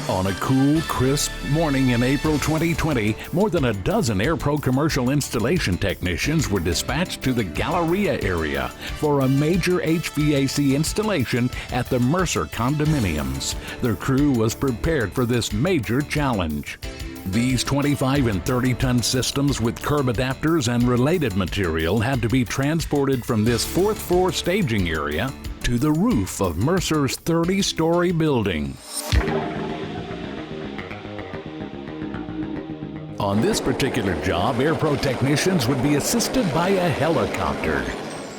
On a cool, crisp morning in April 2020, more than a dozen Airpro commercial installation technicians were dispatched to the Galleria area for a major HVAC installation at the MERCER condominiums. Their crew was prepared for this major challenge. These 25 and 30-ton systems with curb adapters and related material had to be transported from this fourth floor staging area to the roof of MERCER's 30-story building. On this particular job, Airpro technicians would be assisted by a helicopter.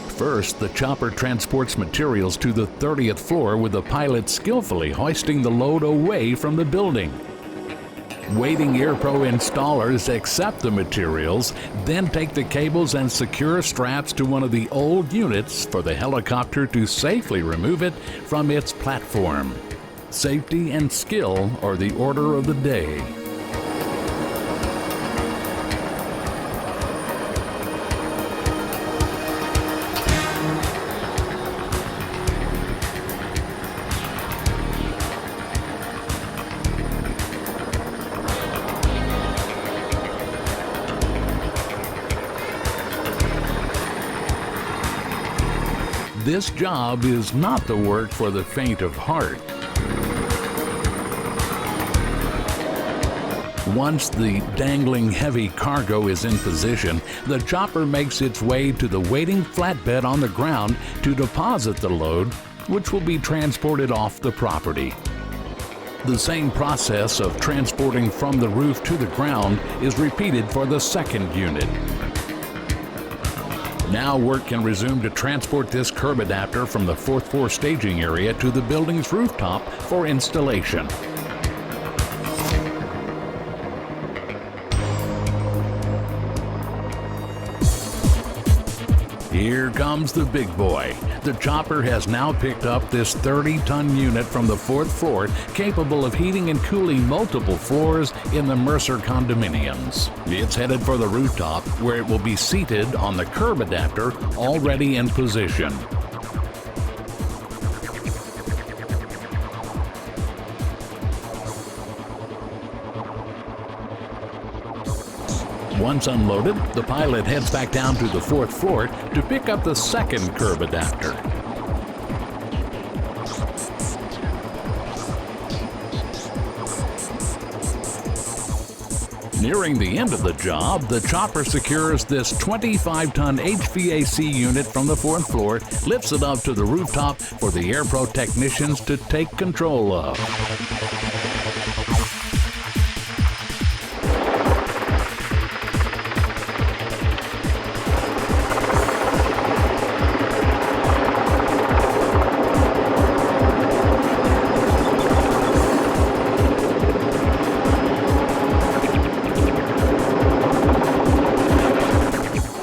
First, the chopper transports materials to the 30th floor with the pilot skillfully hoisting the load away from the building. Waiting Airpro installers accept the materials, then take the cables and secure straps to one of the old units for the helicopter to safely remove it from its platform. Safety and skill are the order of the day. This job is not the work for the faint of heart. Once the dangling heavy cargo is in position, the chopper makes its way to the waiting flatbed on the ground to deposit the load, which will be transported off the property. The same process of transporting from the roof to the ground is repeated for the second unit. Now work can resume to transport this curb adapter from the fourth floor staging area to the building's rooftop for installation. Here comes the big boy. The chopper has now picked up this 30-ton unit from the fourth floor, capable of heating and cooling multiple floors in the MERCER condominiums. It's headed for the rooftop, where it will be seated on the curb adapter already in position. Once unloaded, the pilot heads back down to the fourth floor to pick up the second curb adapter. Nearing the end of the job, the chopper secures this 25-ton HVAC unit from the fourth floor, lifts it up to the rooftop for the Airpro technicians to take control of.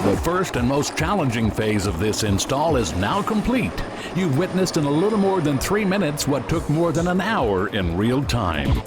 The first and most challenging phase of this install is now complete. You've witnessed in a little more than 3 minutes what took more than an hour in real time.